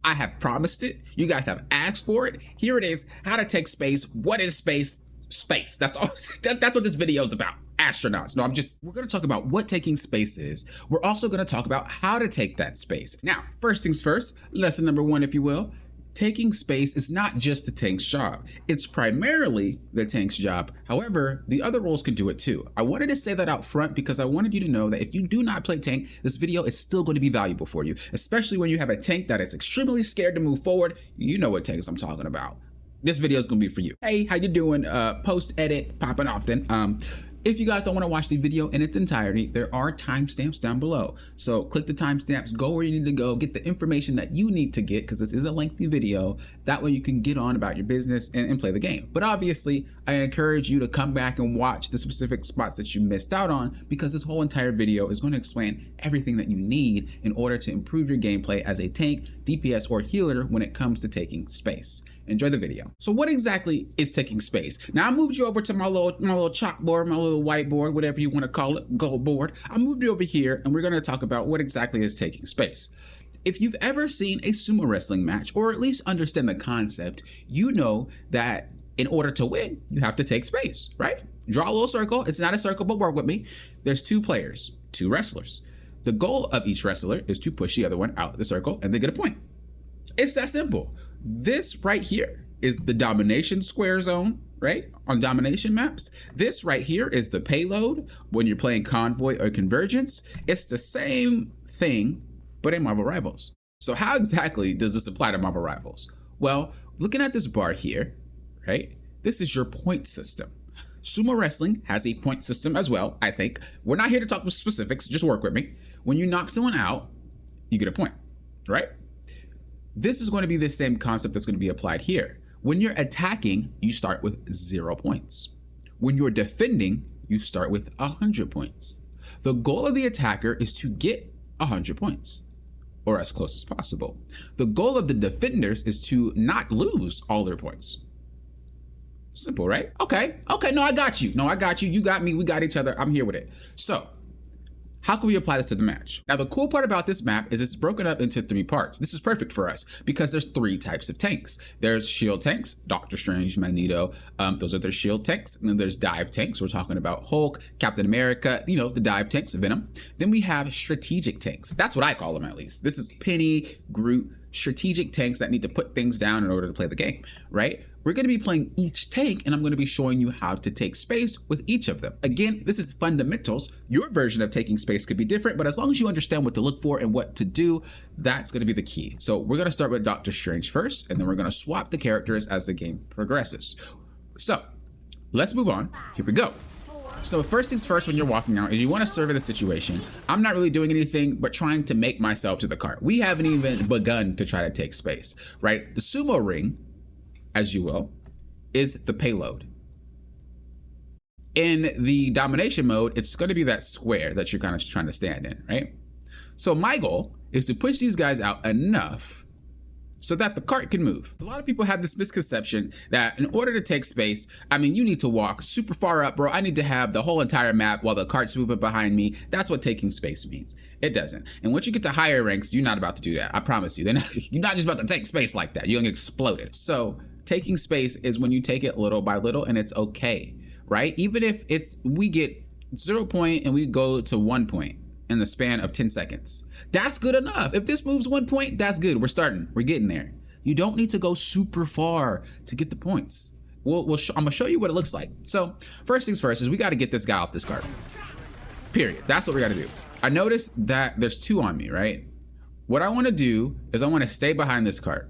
I have promised it. You guys have asked for it. Here it is. How to take space. What is space? Space. That's all. That's what this video is about. Astronauts. No, we're going to talk about what taking space is. We're also going to talk about how to take that space. Now, first things first, lesson number one, if you will. Taking space is not just the tank's job. It's primarily the tank's job. However, the other roles can do it too. I wanted to say that out front because I wanted you to know that if you do not play tank, this video is still going to be valuable for you, especially when you have a tank that is extremely scared to move forward. You know what tanks I'm talking about. This video is going to be for you. Hey, how you doing? Post edit popping often. If you guys don't want to watch the video in its entirety, there are timestamps down below. So click the timestamps, go where you need to go, get the information that you need to get, because this is a lengthy video. That way you can get on about your business and play the game. But obviously, I encourage you to come back and watch the specific spots that you missed out on, because this whole entire video is going to explain everything that you need in order to improve your gameplay as a tank, DPS, or healer when it comes to taking space. Enjoy the video. So what exactly is taking space? Now I moved you over to my little chalkboard, my little whiteboard, whatever you want to call it, gold board. I moved you over here and we're going to talk about what exactly is taking space. If you've ever seen a sumo wrestling match, or at least understand the concept, you know that in order to win, you have to take space, right? Draw a little circle. It's not a circle, but work with me. There's two players, two wrestlers. The goal of each wrestler is to push the other one out of the circle and they get a point. It's that simple. This right here is the domination square zone, right? On domination maps. This right here is the payload when you're playing convoy or convergence. It's the same thing, but in Marvel Rivals. So how exactly does this apply to Marvel Rivals? Well, looking at this bar here, right? This is your point system. Sumo wrestling has a point system as well, I think. We're not here to talk with specifics, just work with me. When you knock someone out, you get a point, right? This is going to be the same concept that's going to be applied here. When you're attacking, you start with 0 points. When you're defending, you start with 100 points. The goal of the attacker is to get 100 points, or as close as possible. The goal of the defenders is to not lose all their points. Simple, right? Okay, no, I got you. You got me, we got each other. I'm here with it. So, how can we apply this to the match? Now, the cool part about this map is it's broken up into 3 parts. This is perfect for us because there's 3 types of tanks. There's shield tanks, Doctor Strange, Magneto, those are their shield tanks. And then there's dive tanks. We're talking about Hulk, Captain America, you know, the dive tanks, Venom. Then we have strategic tanks. That's what I call them, at least. This is Peni, Groot, strategic tanks that need to put things down in order to play the game, right? We're going to be playing each tank and I'm going to be showing you how to take space with each of them. Again, this is fundamentals. Your version of taking space could be different, but as long as you understand what to look for and what to do, that's going to be the key. So we're going to start with Doctor Strange first, and then we're going to swap the characters as the game progresses. So let's move on. Here we go. So first things first, when you're walking out, is you want to survey the situation. I'm not really doing anything but trying to make myself to the cart. We haven't even begun to try to take space, right? The sumo ring, as you will, is the payload. In the domination mode, it's going to be that square that you're kind of trying to stand in, right? So my goal is to push these guys out enough so that the cart can move. A lot of people have this misconception that in order to take space, I mean, you need to walk super far up, bro. I need to have the whole entire map while the cart's moving behind me. That's what taking space means. It doesn't. And once you get to higher ranks, you're not about to do that. I promise you. You're not just about to take space like that. You're gonna get exploded. So taking space is when you take it little by little, and it's okay, right? Even if we get 0 point and we go to 1 point in the span of 10 seconds. That's good enough. If this moves 1 point, that's good. We're starting. We're getting there. You don't need to go super far to get the points. I'm gonna show you what it looks like. So first things first is we got to get this guy off this cart. Period. That's what we got to do. I noticed that there's 2 on me, right? What I want to do is I want to stay behind this cart.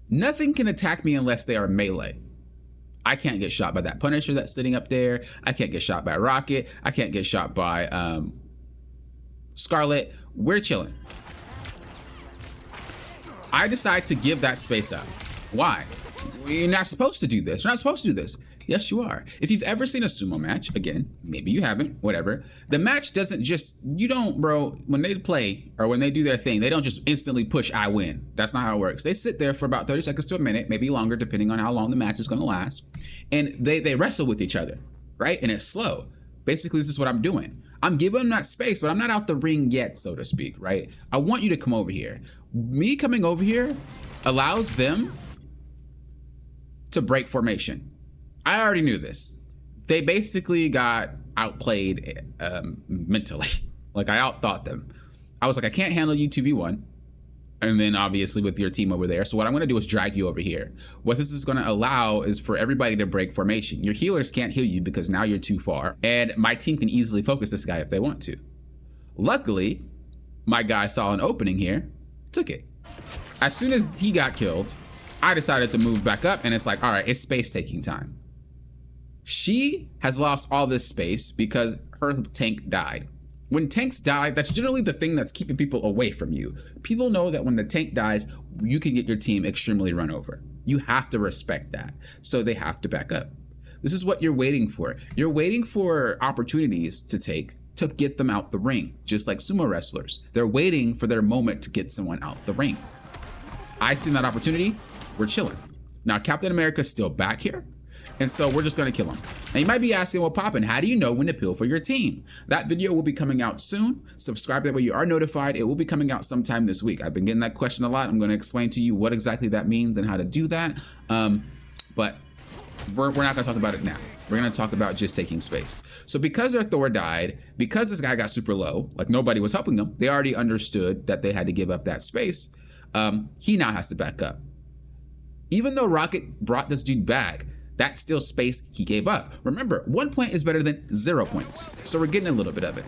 Nothing can attack me unless they are melee. I can't get shot by that Punisher that's sitting up there. I can't get shot by Rocket. I can't get shot by Scarlet. We're chilling. I decide to give that space up. Why? You're not supposed to do this. You're not supposed to do this. Yes, you are. If you've ever seen a sumo match, again, maybe you haven't, whatever. The match doesn't just, you don't, bro, when they play or when they do their thing, they don't just instantly push, I win. That's not how it works. They sit there for about 30 seconds to a minute, maybe longer, depending on how long the match is going to last. And they wrestle with each other, right? And it's slow. Basically, this is what I'm doing. I'm giving them that space, but I'm not out the ring yet, so to speak, right? I want you to come over here. Me coming over here allows them to break formation. I already knew this. They basically got outplayed mentally. Like, I outthought them. I was like, I can't handle you 2v1. And then obviously with your team over there. So what I'm going to do is drag you over here. What this is going to allow is for everybody to break formation. Your healers can't heal you because now you're too far. And my team can easily focus this guy if they want to. Luckily, my guy saw an opening here, took it. As soon as he got killed, I decided to move back up, and it's like, all right, it's space taking time. She has lost all this space because her tank died. When tanks die, that's generally the thing that's keeping people away from you. People know that when the tank dies, you can get your team extremely run over. You have to respect that. So they have to back up. This is what you're waiting for. You're waiting for opportunities to take to get them out the ring, just like sumo wrestlers. They're waiting for their moment to get someone out the ring. I seen that opportunity, we're chilling. Now Captain America's still back here, and so we're just gonna kill him. Now you might be asking, well, Poppin, how do you know when to peel for your team? That video will be coming out soon. Subscribe, that way you are notified. It will be coming out sometime this week. I've been getting that question a lot. I'm gonna explain to you what exactly that means and how to do that. But we're not gonna talk about it now. We're gonna talk about just taking space. So because their Thor died, because this guy got super low, like nobody was helping them, they already understood that they had to give up that space. He now has to back up. Even though Rocket brought this dude back, that's still space he gave up. Remember, 1 point is better than 0 points. So we're getting a little bit of it.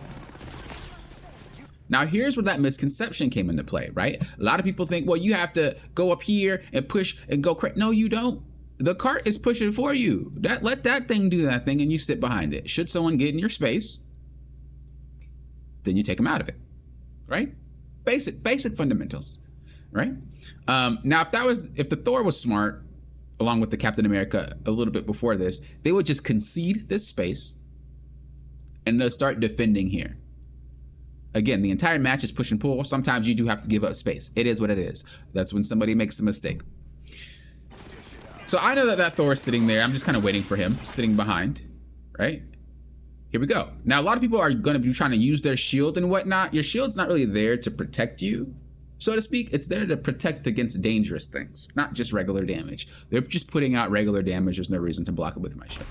Now here's where that misconception came into play, right? A lot of people think, well, you have to go up here and push and go crazy. No, you don't. The cart is pushing for you. Let that thing do that thing and you sit behind it. Should someone get in your space, then you take them out of it, right? Basic fundamentals, right? Now, if the Thor was smart, along with the Captain America a little bit before this, they would just concede this space and they'll start defending here. Again, the entire match is push and pull. Sometimes you do have to give up space. It is what it is. That's when somebody makes a mistake. So I know that Thor is sitting there. I'm just kind of waiting for him, sitting behind, right? Here we go. Now, a lot of people are going to be trying to use their shield and whatnot. Your shield's not really there to protect you, so to speak. It's there to protect against dangerous things, not just regular damage. They're just putting out regular damage. There's no reason to block it with my shield.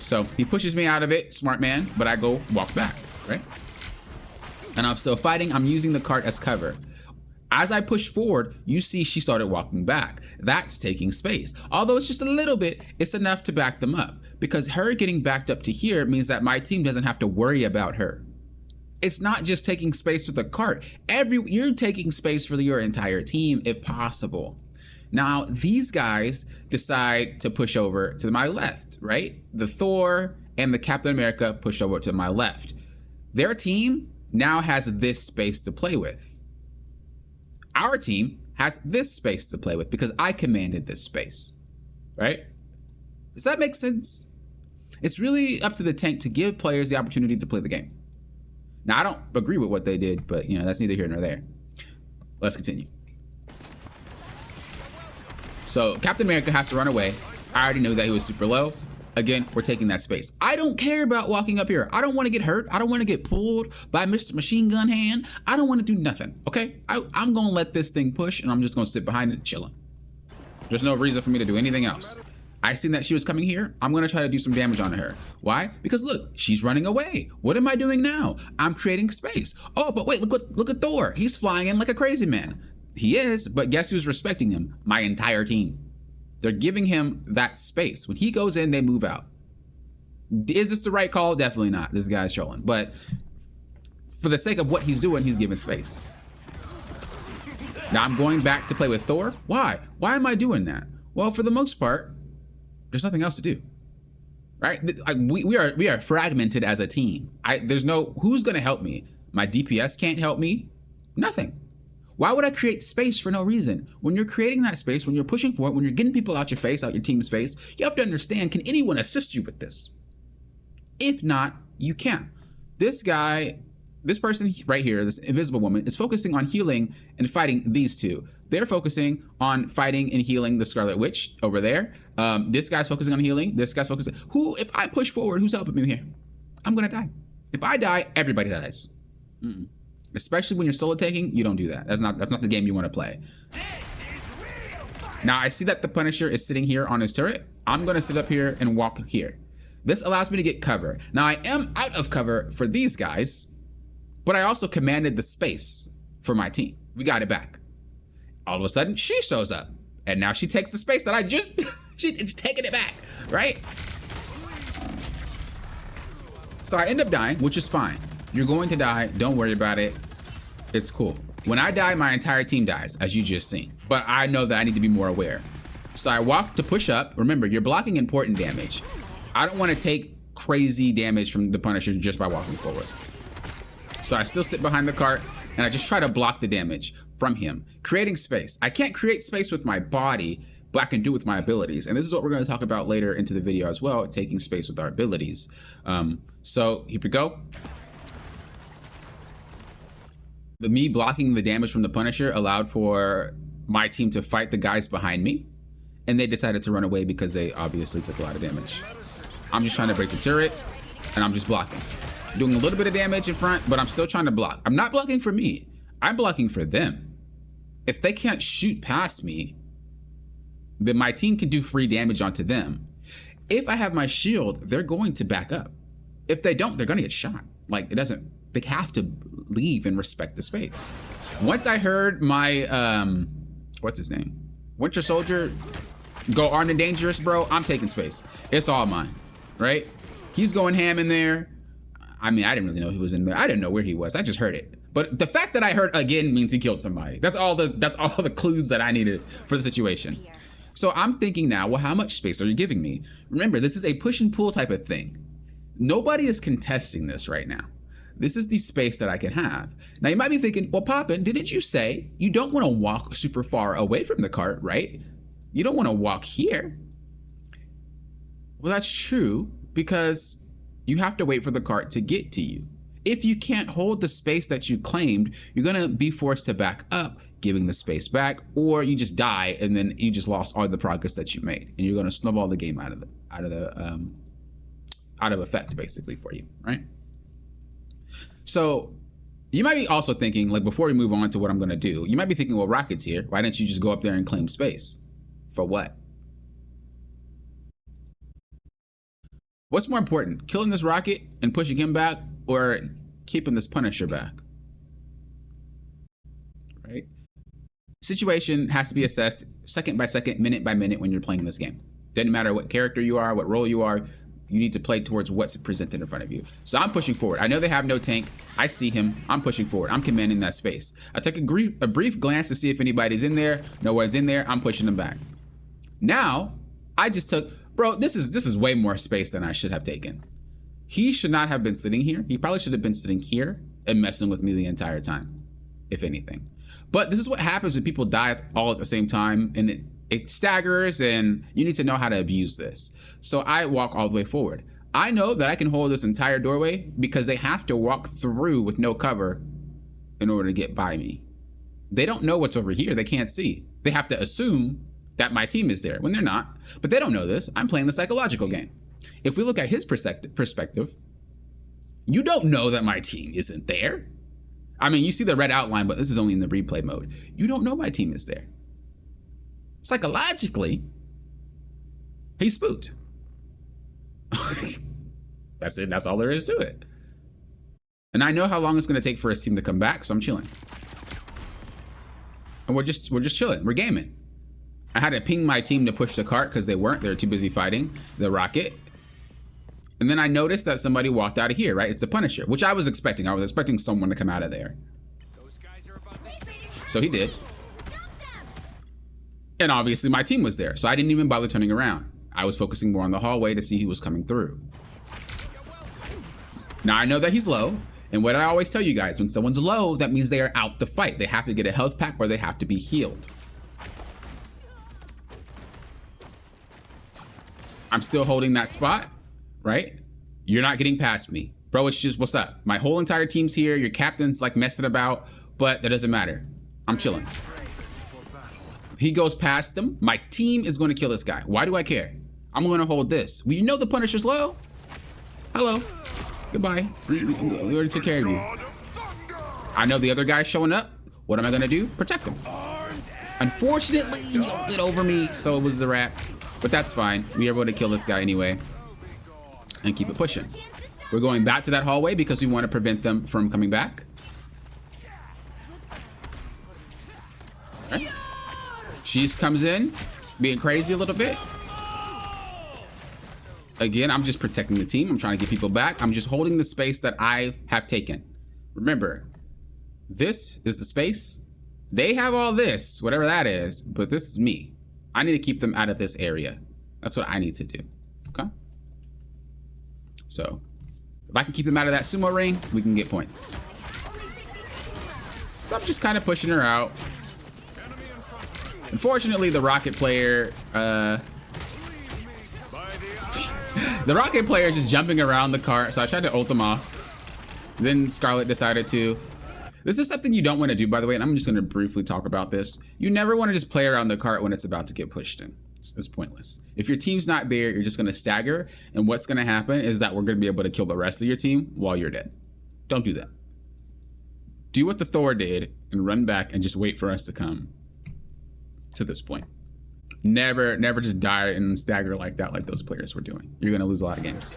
So he pushes me out of it, smart man, but I go walk back, right? And I'm still fighting. I'm using the cart as cover. As I push forward, you see she started walking back. That's taking space. Although it's just a little bit, it's enough to back them up. Because her getting backed up to here means that my team doesn't have to worry about her. It's not just taking space for the cart. You're taking space for your entire team if possible. Now, these guys decide to push over to my left, right? The Thor and the Captain America push over to my left. Their team now has this space to play with. Our team has this space to play with because I commanded this space, right? Does that make sense? It's really up to the tank to give players the opportunity to play the game. Now, I don't agree with what they did, but that's neither here nor there. Let's continue. So Captain America has to run away. I already knew that he was super low. Again, we're taking that space. I don't care about walking up here. I don't want to get hurt. I don't want to get pulled by Mr. Machine Gun Hand. I don't want to do nothing, okay? I'm going to let this thing push, and I'm just going to sit behind it chilling. There's no reason for me to do anything else. I seen that she was coming here. I'm going to try to do some damage on her. Why? Because look, she's running away. What am I doing now? I'm creating space. Oh, but wait, look at Thor. He's flying in like a crazy man. He is, but guess who's respecting him? My entire team. They're giving him that space. When he goes in, they move out. Is this the right call? Definitely not. This guy's trolling. But for the sake of what he's doing, he's giving space. Now I'm going back to play with Thor. Why? Why am I doing that? Well, for the most part, there's nothing else to do. Right? We are fragmented as a team. Who's going to help me? My DPS can't help me. Nothing. Why would I create space for no reason? When you're creating that space, when you're pushing for it, when you're getting people out your face, out your team's face, you have to understand, can anyone assist you with this? If not, you can't. This person right here, this invisible woman, is focusing on healing and fighting these two. They're focusing on fighting and healing the Scarlet Witch over there. This guy's focusing on healing. This guy's focusing. If I push forward, who's helping me here? I'm gonna die. If I die, everybody dies. Especially when you're solo tanking, you don't do that. That's not the game you want to play. Now I see that the Punisher is sitting here on his turret. I'm gonna sit up here and walk here. This allows me to get cover. Now I am out of cover for these guys, but I also commanded the space for my team. We got it back. All of a sudden, she shows up. And now she takes the space that I just, she's taking it back, right? So I end up dying, which is fine. You're going to die, don't worry about it. It's cool. When I die, my entire team dies, as you just seen. But I know that I need to be more aware. So I walk to push up. Remember, you're blocking important damage. I don't want to take crazy damage from the Punisher just by walking forward. So I still sit behind the cart and I just try to block the damage from him, creating space. I can't create space with my body, but I can do it with my abilities. And this is what we're going to talk about later into the video as well, taking space with our abilities. So here we go. Me blocking the damage from the Punisher allowed for my team to fight the guys behind me. And they decided to run away because they obviously took a lot of damage. I'm just trying to break the turret and I'm just blocking. Doing a little bit of damage in front, but I'm still trying to block. I'm not blocking for me. I'm blocking for them. If they can't shoot past me, then my team can do free damage onto them. If I have my shield, they're going to back up. If they don't, they're going to get shot. Like, they have to leave and respect the space. Once I heard my, what's his name? Winter Soldier go armed and dangerous, bro, I'm taking space. It's all mine, right? He's going ham in there. I mean, I didn't really know he was in there. I didn't know where he was. I just heard it. But the fact that I heard again means he killed somebody. That's all the clues that I needed for the situation. So I'm thinking now, well, how much space are you giving me? Remember, this is a push and pull type of thing. Nobody is contesting this right now. This is the space that I can have. Now you might be thinking, well, Poppin, didn't you say you don't want to walk super far away from the cart, right? You don't want to walk here. Well, that's true because you have to wait for the cart to get to you. If you can't hold the space that you claimed, you're going to be forced to back up, giving the space back, or you just die and then you just lost all the progress that you made, and you're going to snowball the game out of effect basically for you, right? So you might be also thinking, like, before we move on to what I'm going to do, you might be thinking, well, Rocket's here. Why didn't you just go up there and claim space? For what? What's more important, killing this Rocket and pushing him back, or keeping this Punisher back? Right? Situation has to be assessed second by second, minute by minute when you're playing this game. Doesn't matter what character you are, what role you are, you need to play towards what's presented in front of you. So I'm pushing forward. I know they have no tank. I see him. I'm pushing forward. I'm commanding that space. I took a brief glance to see if anybody's in there. No one's in there. I'm pushing them back. Now, I just took, bro, this is way more space than I should have taken. He should not have been sitting here. He probably should have been sitting here and messing with me the entire time, if anything. But this is what happens when people die all at the same time, and it staggers, and you need to know how to abuse this. So I walk all the way forward. I know that I can hold this entire doorway because they have to walk through with no cover in order to get by me. They don't know what's over here. They can't see. They have to assume that my team is there when they're not, but they don't know this. I'm playing the psychological game. If we look at his perspective, you don't know that my team isn't there. I mean, you see the red outline, but this is only in the replay mode. You don't know my team is there. Psychologically, he's spooked. That's it. That's all there is to it. And I know how long it's going to take for his team to come back, so I'm chilling. And we're just chilling. We're gaming. I had to ping my team to push the cart because they were too busy fighting the Rocket. And then I noticed that somebody walked out of here, right? It's the Punisher, which I was expecting. I was expecting someone to come out of there. So he did. And obviously my team was there, so I didn't even bother turning around. I was focusing more on the hallway to see who was coming through. Now I know that he's low, and what I always tell you guys, when someone's low, that means they are out to fight. They have to get a health pack or they have to be healed. I'm still holding that spot, right? You're not getting past me. Bro, it's just, what's up? My whole entire team's here. Your captain's like messing about, but that doesn't matter. I'm chilling. He goes past them. My team is going to kill this guy. Why do I care? I'm going to hold this. Well, you know the Punisher's low. Hello. Goodbye. We already took care of you. I know the other guy's showing up. What am I gonna do? Protect him. Unfortunately, he ulted over me, so it was the wrap. But that's fine. We were able to kill this guy anyway and keep it pushing. We're going back to that hallway because we want to prevent them from coming back. Okay. Cheese comes in, being crazy a little bit. Again, I'm just protecting the team. I'm trying to get people back. I'm just holding the space that I have taken. Remember, this is the space. They have all this, whatever that is, but this is me. I need to keep them out of this area. That's what I need to do, okay? So, if I can keep them out of that sumo ring, we can get points. So I'm just kind of pushing her out. Unfortunately, the rocket player, the rocket player is just jumping around the cart, so I tried to ult him off. Then Scarlet decided to. This is something you don't want to do, by the way, and I'm just going to briefly talk about this. You never want to just play around the cart when it's about to get pushed in. It's pointless. If your team's not there, you're just going to stagger, and what's going to happen is that we're going to be able to kill the rest of your team while you're dead. Don't do that. Do what the Thor did and run back and just wait for us to come to this point. Never just die and stagger like that, like those players were doing. You're going to lose a lot of games.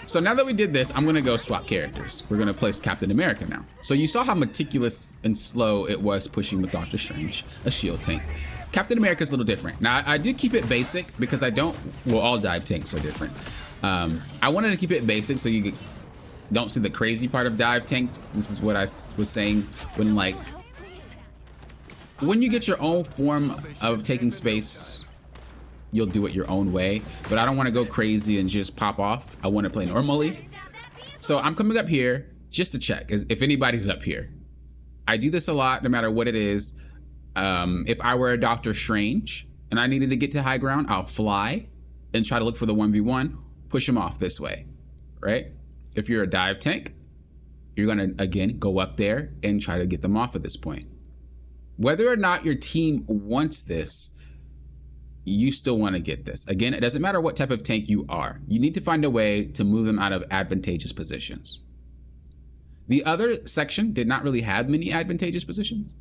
So now that we did this, I'm gonna go swap characters. We're gonna place Captain America now. So you saw how meticulous and slow it was pushing with Doctor Strange, a shield tank. Captain America's a little different. Now I did keep it basic because I don't, well, all dive tanks are different. I wanted to keep it basic so you don't see the crazy part of dive tanks. This is what I was saying when you get your own form of taking space, you'll do it your own way, but I don't want to go crazy and just pop off. I want to play normally. So I'm coming up here just to check if anybody's up here. I do this a lot, no matter what it is. If I were a Doctor Strange and I needed to get to high ground, I'll fly and try to look for the 1v1, push them off this way, right? If you're a dive tank, you're gonna, again, go up there and try to get them off at this point. Whether or not your team wants this, you still want to get this. Again, it doesn't matter what type of tank you are. You need to find a way to move them out of advantageous positions. The other section did not really have many advantageous positions,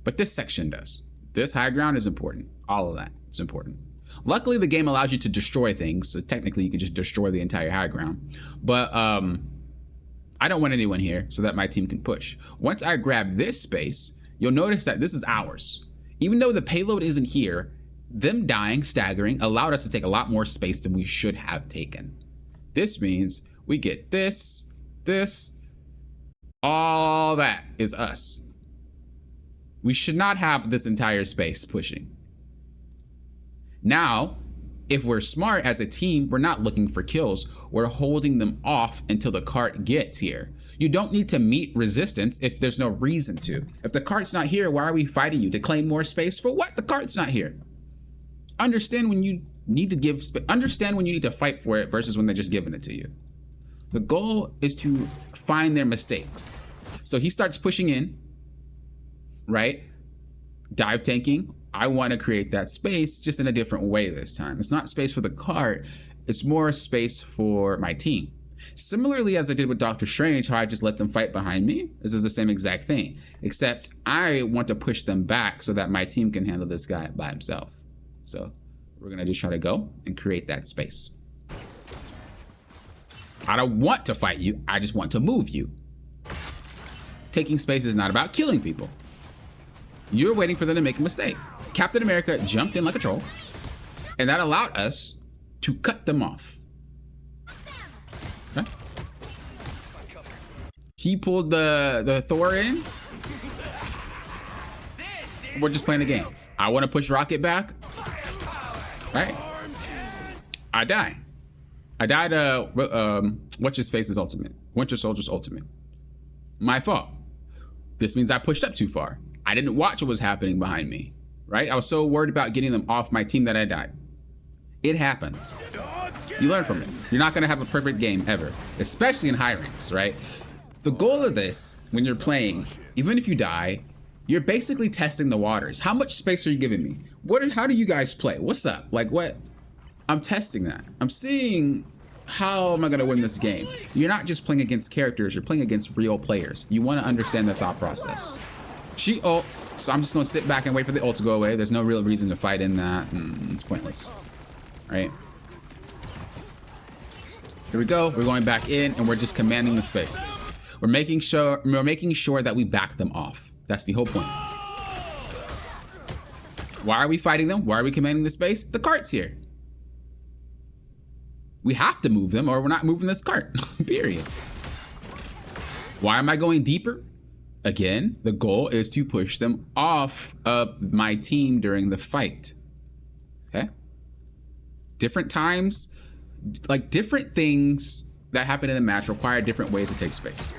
but this section does. This high ground is important. All of that is important. Luckily, the game allows you to destroy things, so technically you can just destroy the entire high ground. But I don't want anyone here so that my team can push. Once I grab this space, you'll notice that this is ours. Even though the payload isn't here, them dying, staggering, allowed us to take a lot more space than we should have taken. This means we get this, all that is us. We should not have this entire space pushing. Now, if we're smart as a team, we're not looking for kills. We're holding them off until the cart gets here. You don't need to meet resistance if there's no reason to. If the cart's not here, why are we fighting you? To claim more space? For what? The cart's not here. Understand when you need to give space. Understand when you need to fight for it versus when they're just giving it to you. The goal is to find their mistakes. So he starts pushing in, right? Dive tanking. I want to create that space just in a different way this time. It's not space for the cart. It's more space for my team. Similarly, as I did with Doctor Strange, how I just let them fight behind me. This is the same exact thing, except I want to push them back so that my team can handle this guy by himself. So we're gonna just try to go and create that space. I don't want to fight you. I just want to move you. Taking space is not about killing people. You're waiting for them to make a mistake. Captain America jumped in like a troll, and that allowed us to cut them off. Okay. He pulled the Thor in. We're just playing the game. I want to push Rocket back. Right? I die. I died, what's his face's ultimate? Winter Soldier's ultimate. My fault. This means I pushed up too far. I didn't watch what was happening behind me, right? I was so worried about getting them off my team that I died. It happens. You learn from it. You're not gonna have a perfect game ever, especially in high ranks, right? The goal of this, when you're playing, even if you die, you're basically testing the waters. How much space are you giving me? How do you guys play? What's up? Like what? I'm testing that. I'm seeing how am I gonna win this game? You're not just playing against characters, you're playing against real players. You wanna understand the thought process. She ults, so I'm just gonna sit back and wait for the ult to go away. There's no real reason to fight in that. It's pointless, right? Here we go, we're going back in and we're just commanding the space. We're making sure that we back them off. That's the whole point. Why are we fighting them? Why are we commanding the space? The cart's here. We have to move them or we're not moving this cart, period. Why am I going deeper? Again, the goal is to push them off of my team during the fight, okay? Different times, like different things that happen in the match require different ways to take space.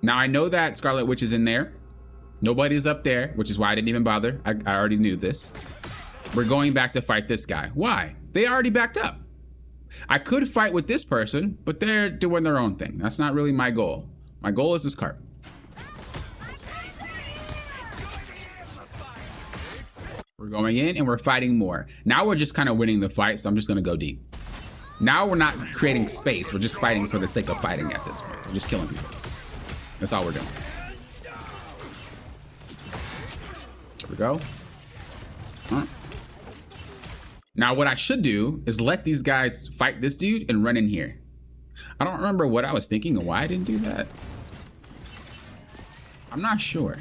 Now I know that Scarlet Witch is in there. Nobody's up there, which is why I didn't even bother. I already knew this. We're going back to fight this guy. Why? They already backed up. I could fight with this person, but they're doing their own thing. That's not really my goal. My goal is this cart. We're going in and we're fighting more. Now we're just kind of winning the fight, so I'm just gonna go deep. Now we're not creating space. We're just fighting for the sake of fighting at this point. We're just killing people. That's all we're doing. Here we go. Now what I should do is let these guys fight this dude and run in here. I don't remember what I was thinking and why I didn't do that. I'm not sure.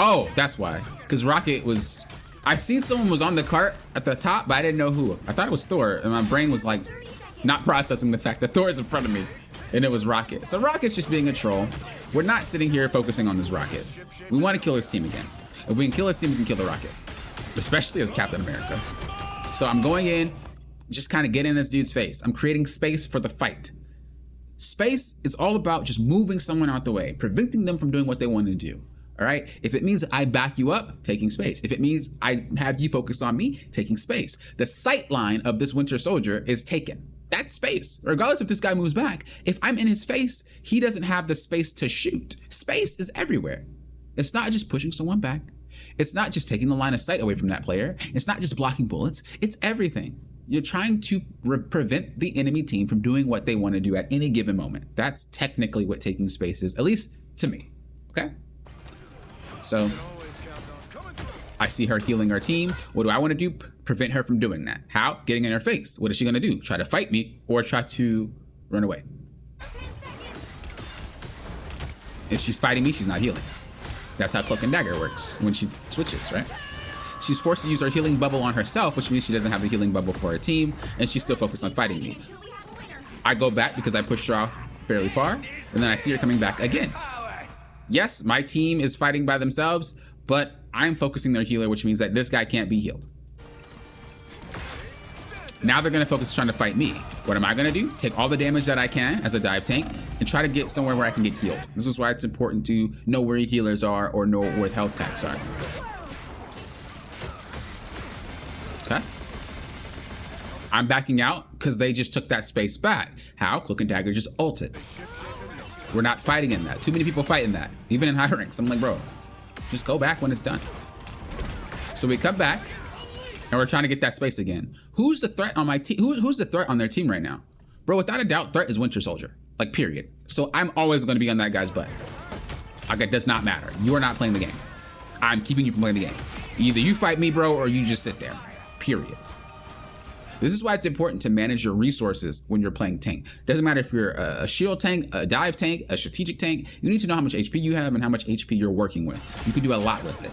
Oh, that's why. Because Rocket was... I seen someone was on the cart at the top, but I didn't know who. I thought it was Thor, and my brain was like not processing the fact that Thor is in front of me, and it was Rocket. So Rocket's just being a troll. We're not sitting here focusing on this Rocket. We want to kill his team again. If we can kill his team, we can kill the Rocket. Especially as Captain America. So I'm going in, just kind of get in this dude's face. I'm creating space for the fight. Space is all about just moving someone out the way, preventing them from doing what they want to do. All right. If it means I back you up, taking space. If it means I have you focus on me, taking space. The sight line of this Winter Soldier is taken. That's space. Regardless if this guy moves back, if I'm in his face, he doesn't have the space to shoot. Space is everywhere. It's not just pushing someone back. It's not just taking the line of sight away from that player. It's not just blocking bullets. It's everything. You're trying to prevent the enemy team from doing what they want to do at any given moment. That's technically what taking space is, at least to me. Okay? So I see her healing our team. What do I want to do? Prevent her from doing that. How? Getting in her face. What is she going to do? Try to fight me or try to run away? If she's fighting me, she's not healing. That's how Cloak and Dagger works when she switches, right? She's forced to use her healing bubble on herself, which means she doesn't have the healing bubble for her team, and she's still focused on fighting me. I go back because I pushed her off fairly far, and then I see her coming back again. Yes, my team is fighting by themselves, but I'm focusing their healer, which means that this guy can't be healed. Now they're gonna focus trying to fight me. What am I gonna do? Take all the damage that I can as a dive tank and try to get somewhere where I can get healed. This is why it's important to know where your healers are or know where health packs are. Okay. I'm backing out because they just took that space back. How? Cloak and Dagger just ulted. We're not fighting in that. Too many people fight in that. Even in high ranks. I'm like, bro, just go back when it's done. So we come back and we're trying to get that space again. Who's the threat on my team? Who's the threat on their team right now? Bro, without a doubt, threat is Winter Soldier. Like, period. So I'm always going to be on that guy's butt. Like, it does not matter. You are not playing the game. I'm keeping you from playing the game. Either you fight me, bro, or you just sit there. Period. This is why it's important to manage your resources when you're playing tank. Doesn't matter if you're a shield tank, a dive tank, a strategic tank. You need to know how much HP you have and how much HP you're working with. You can do a lot with it.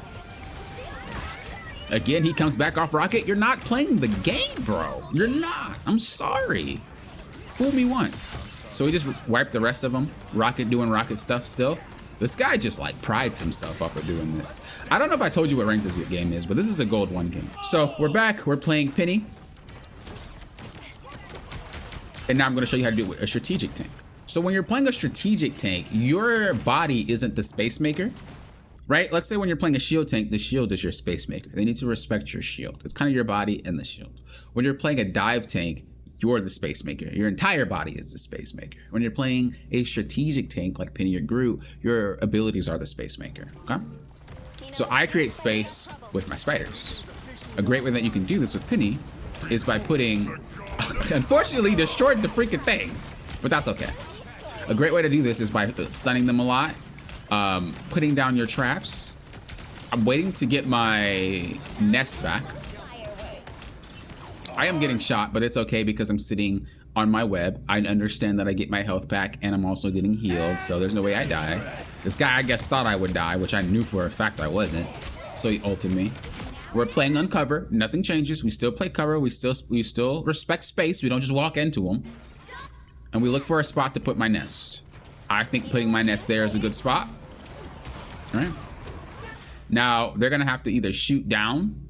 Again, he comes back off Rocket. You're not playing the game, bro. You're not. I'm sorry. Fool me once. So we just wiped the rest of them. Rocket doing Rocket stuff still. This guy just like prides himself off of doing this. I don't know if I told you what rank this game is, but this is a gold 1 game. So we're back. We're playing Peni. And now I'm going to show you how to do it with a strategic tank. So when you're playing a strategic tank, your body isn't the space maker, right? Let's say when you're playing a shield tank, the shield is your space maker. They need to respect your shield. It's kind of your body and the shield. When you're playing a dive tank, you're the space maker. Your entire body is the space maker. When you're playing a strategic tank like Peni or Groot, your abilities are the space maker, okay? So I create space with my spiders. A great way that you can do this with Peni is by putting, unfortunately destroyed the freaking thing, but that's okay. A great way to do this is by stunning them a lot, putting down your traps. I'm waiting to get my nest back. I am getting shot, but it's okay because I'm sitting on my web. I understand that I get my health back and I'm also getting healed, so there's no way I die. This guy, I guess, thought I would die, which I knew for a fact I wasn't, so he ulted me. We're playing on cover. Nothing changes. We still play cover. We still respect space. We don't just walk into them. And we look for a spot to put my nest. I think putting my nest there is a good spot. All right. Now, they're going to have to either shoot down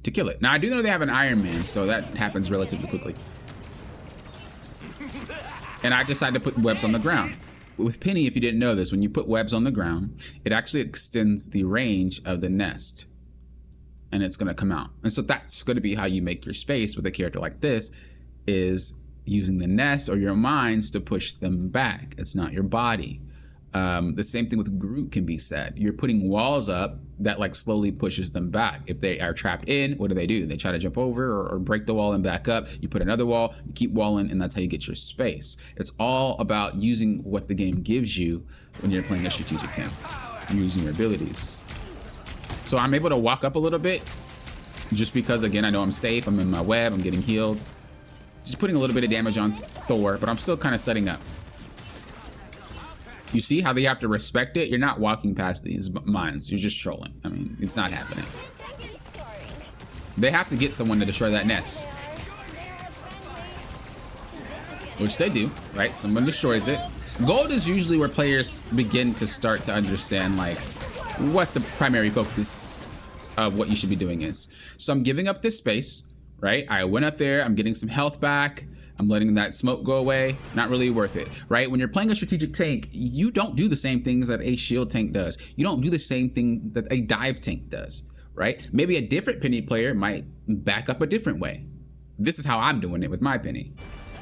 to kill it. Now, I do know they have an Iron Man, so that happens relatively quickly. And I decided to put webs on the ground. With Peni, if you didn't know this, when you put webs on the ground, it actually extends the range of the nest. And it's going to come out. And so that's going to be how you make your space with a character like this, is using the nest or your mines to push them back. It's not your body. The same thing with Groot can be said. You're putting walls up that like slowly pushes them back. If they are trapped in, what do? They try to jump over or break the wall and back up. You put another wall, you keep walling, and that's how you get your space. It's all about using what the game gives you when you're playing a strategic tank. You're using your abilities. So I'm able to walk up a little bit just because, again, I know I'm safe. I'm in my web, I'm getting healed. Just putting a little bit of damage on Thor, but I'm still kind of setting up. You see how they have to respect it? You're not walking past these mines. You're just trolling. I mean, it's not happening. They have to get someone to destroy that nest. Which they do, right? Someone destroys it. Gold is usually where players begin to start to understand, like, what the primary focus of what you should be doing is. So I'm giving up this space, right? I went up there. I'm getting some health back. I'm letting that smoke go away. Not really worth it, right? When you're playing a strategic tank, you don't do the same things that a shield tank does. You don't do the same thing that a dive tank does, right? Maybe a different Peni player might back up a different way. This is how I'm doing it with my Peni.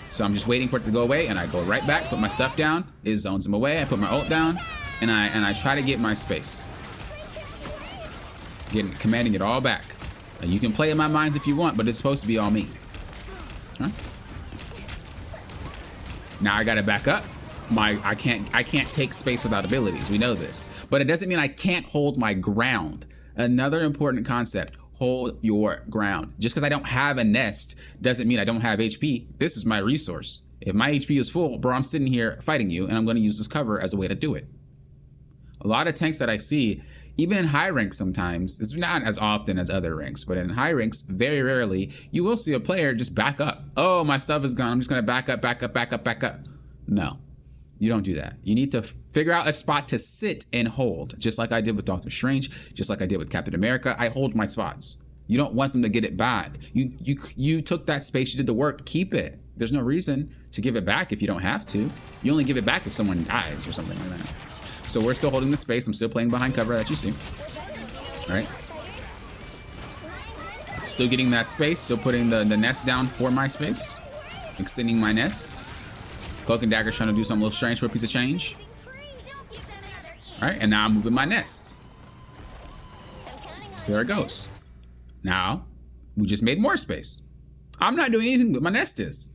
So I'm just waiting for it to go away, and I go right back, put my stuff down. It zones them away. I put my ult down, and I try to get my space. Commanding it all back. And you can play in my mines if you want, but it's supposed to be all me. Huh? Now I gotta back up. I can't take space without abilities. We know this, but it doesn't mean I can't hold my ground. Another important concept: hold your ground. Just because I don't have a nest doesn't mean I don't have HP. This is my resource. If my HP is full, bro, I'm sitting here fighting you, and I'm going to use this cover as a way to do it. A lot of tanks that I see, even in high ranks sometimes, it's not as often as other ranks, but in high ranks, very rarely, you will see a player just back up. Oh, my stuff is gone. I'm just going to back up, back up, back up, back up. No, you don't do that. You need to figure out a spot to sit and hold, just like I did with Doctor Strange, just like I did with Captain America. I hold my spots. You don't want them to get it back. You took that space, you did the work, keep it. There's no reason to give it back if you don't have to. You only give it back if someone dies or something like that. So we're still holding the space. I'm still playing behind cover that you see. All right. Still getting that space. Still putting the nest down for my space. Extending my nest. Cloak and Dagger's trying to do something a little strange for a piece of change. All right. And now I'm moving my nest. There it goes. Now we just made more space. I'm not doing anything but my nest is.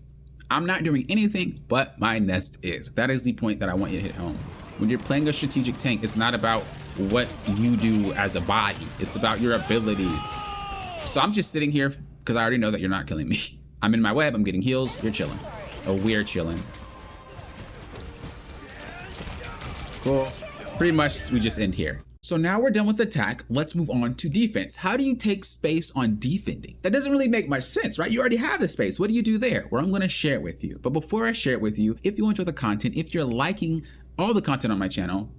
I'm not doing anything but my nest is. That is the point that I want you to hit home. When you're playing a strategic tank, it's not about what you do as a body. It's about your abilities. So I'm just sitting here because I already know that you're not killing me. I'm in my web, I'm getting heals, you're chilling. Oh, we're chilling. Cool. Pretty much we just end here. So now we're done with attack. Let's move on to defense. How do you take space on defending? That doesn't really make much sense, right? You already have the space. What do you do there? Well, I'm going to share it with you. But before I share it with you, if you enjoy the content, if you're liking all the content on my channel,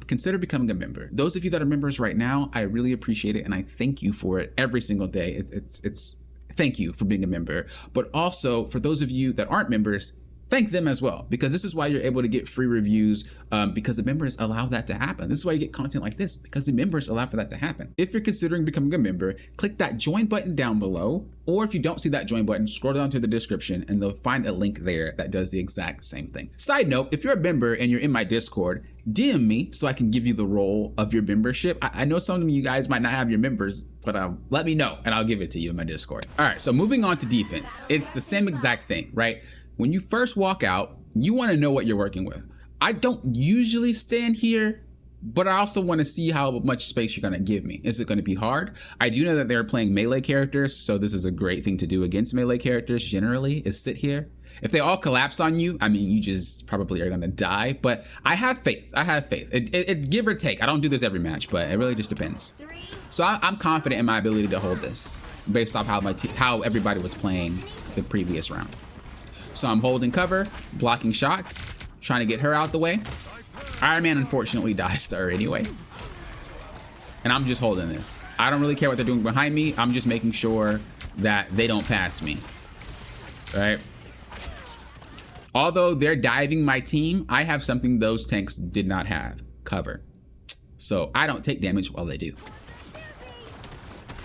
consider becoming a member. Those of you that are members right now, I really appreciate it, and I thank you for it every single day. It's thank you for being a member. But also for those of you that aren't members, thank them as well, because this is why you're able to get free reviews, because the members allow that to happen. This is why you get content like this, because the members allow for that to happen. If you're considering becoming a member, click that join button down below, or if you don't see that join button, scroll down to the description and they'll find a link there that does the exact same thing. Side note, if you're a member and you're in my Discord, DM me so I can give you the role of your membership. I know some of you guys might not have your members, but let me know and I'll give it to you in my Discord. All right, so moving on to defense. It's the same exact thing, right? When you first walk out, you want to know what you're working with. I don't usually stand here, but I also want to see how much space you're going to give me. Is it going to be hard? I do know that they're playing melee characters, so this is a great thing to do against melee characters generally, is sit here. If they all collapse on you, I mean, you just probably are going to die, but I have faith. I have faith. It give or take. I don't do this every match, but it really just depends. So I'm confident in my ability to hold this based off how everybody was playing the previous round. So I'm holding cover, blocking shots, trying to get her out the way. Iron Man unfortunately dies to her anyway. And I'm just holding this. I don't really care what they're doing behind me. I'm just making sure that they don't pass me. Right? Although they're diving my team, I have something those tanks did not have. Cover. So I don't take damage while they do.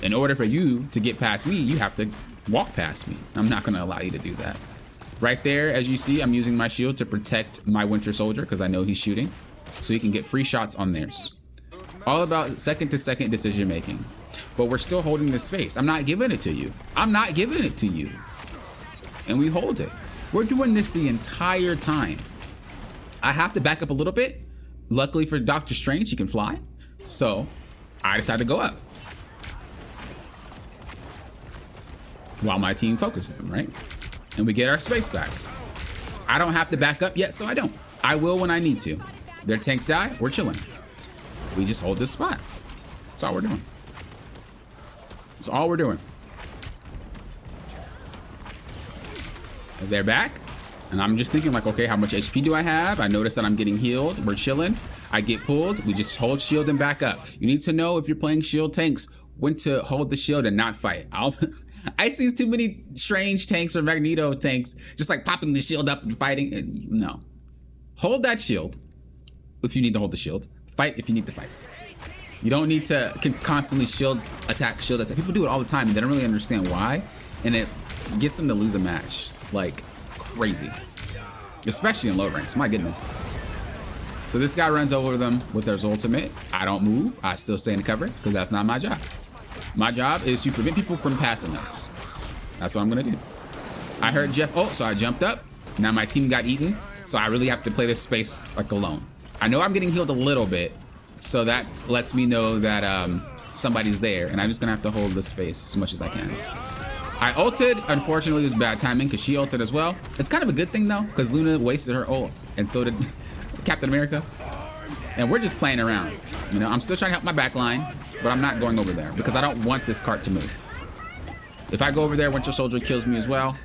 In order for you to get past me, you have to walk past me. I'm not going to allow you to do that. Right there, as you see, I'm using my shield to protect my Winter Soldier because I know he's shooting. So he can get free shots on theirs. All about second-to-second decision making. But we're still holding this space. I'm not giving it to you. I'm not giving it to you. And we hold it. We're doing this the entire time. I have to back up a little bit. Luckily for Doctor Strange, he can fly. So I decided to go up. While my team focuses him, right? And we get our space back. I don't have to back up yet, so I don't. I will when I need to. Their tanks die, we're chilling. We just hold this spot. That's all we're doing. That's all we're doing. They're back. And I'm just thinking like, okay, how much HP do I have? I notice that I'm getting healed. We're chilling. I get pulled. We just hold shield and back up. You need to know if you're playing shield tanks when to hold the shield and not fight. I see too many Strange tanks or Magneto tanks just like popping the shield up and fighting. No. Hold that shield if you need to hold the shield. Fight if you need to fight. You don't need to constantly shield attack, shield attack. People do it all the time and they don't really understand why. And it gets them to lose a match like crazy. Especially in low ranks, my goodness. So this guy runs over them with his ultimate. I don't move, I still stay in cover because that's not my job. My job is to prevent people from passing us. That's what I'm gonna do. I heard Jeff, oh, so I jumped up. Now my team got eaten, so I really have to play this space like alone. I know I'm getting healed a little bit, so that lets me know that somebody's there, and I'm just gonna have to hold this space as much as I can. I ulted, unfortunately it was bad timing because she ulted as well. It's kind of a good thing though, because Luna wasted her ult, and so did Captain America. And we're just playing around. You know, I'm still trying to help my back line, but I'm not going over there because I don't want this cart to move. If I go over there, Winter Soldier kills me as well.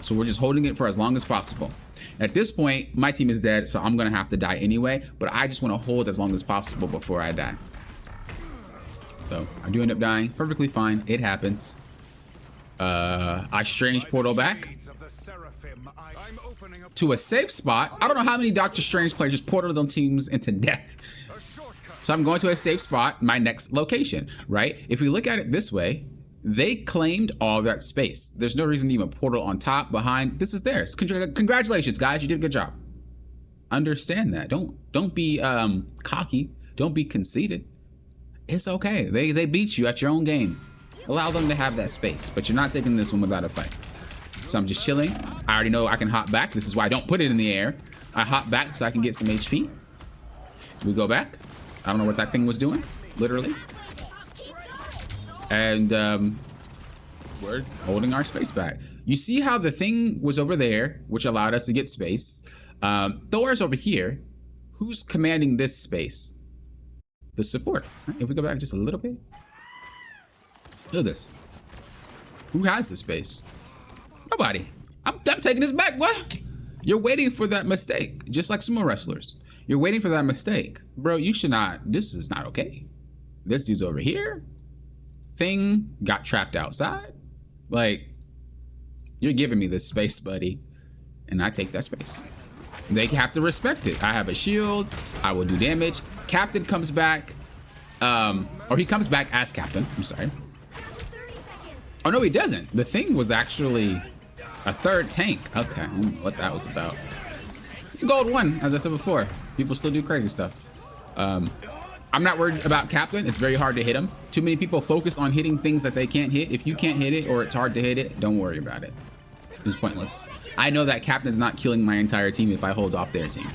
So we're just holding it for as long as possible. At this point, my team is dead, so I'm gonna have to die anyway, but I just wanna hold as long as possible before I die. So I do end up dying, perfectly fine, it happens. I Strange portal back to a safe spot. I don't know how many Doctor Strange players just portal them teams into death. So I'm going to a safe spot, my next location, right? If we look at it this way, they claimed all that space. There's no reason to even portal on top, behind. This is theirs. Congratulations, guys. You did a good job. Understand that. Don't be cocky. Don't be conceited. It's okay. They beat you at your own game. Allow them to have that space, but you're not taking this one without a fight. So I'm just chilling. I already know I can hop back. This is why I don't put it in the air. I hop back so I can get some HP. We go back. I don't know what that thing was doing, literally. And we're holding our space back. You see how the thing was over there, which allowed us to get space. Thor's over here. Who's commanding this space? The support. If we go back just a little bit. Look at this. Who has the space? Nobody. I'm taking this back, what? You're waiting for that mistake, just like sumo wrestlers. You're waiting for that mistake. Bro, you should not, this is not okay. This dude's over here. Thing got trapped outside. Like, you're giving me this space, buddy. and I take that space. They have to respect it. I have a shield. I will do damage. Captain comes back. Or he comes back as captain. I'm sorry. Oh, no, he doesn't. The thing was actually a third tank. Okay, I don't know what that was about. It's a gold one, as I said before. People still do crazy stuff. I'm not worried about captain. It's very hard to hit him. Too many people focus on hitting things that they can't hit. If you can't hit it or it's hard to hit it, don't worry about it. It's pointless. I know that captain is not killing my entire team if I hold off their team.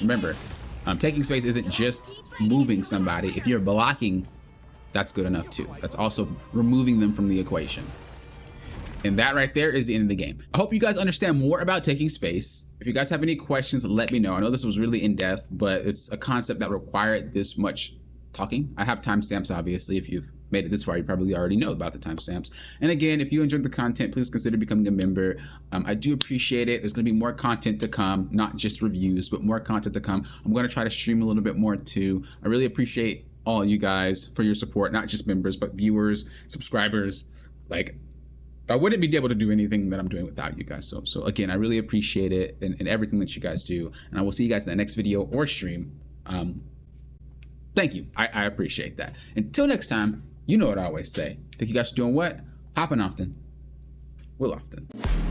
Remember, taking space isn't just moving somebody. If you're blocking, that's good enough too. That's also removing them from the equation. And that right there is the end of the game. I hope you guys understand more about taking space. If you guys have any questions, let me know. I know this was really in depth, but it's a concept that required this much talking. I have timestamps, obviously. If you've made it this far, you probably already know about the timestamps. And again, if you enjoyed the content, please consider becoming a member. I do appreciate it. There's going to be more content to come, not just reviews, but more content to come. I'm going to try to stream a little bit more too. I really appreciate all you guys for your support, not just members, but viewers, subscribers. Like, I wouldn't be able to do anything that I'm doing without you guys. So again, I really appreciate it and everything that you guys do. And I will see you guys in the next video or stream. Thank you. I appreciate that. Until next time, you know what I always say. Thank you guys for doing what? Hopping often. Will often.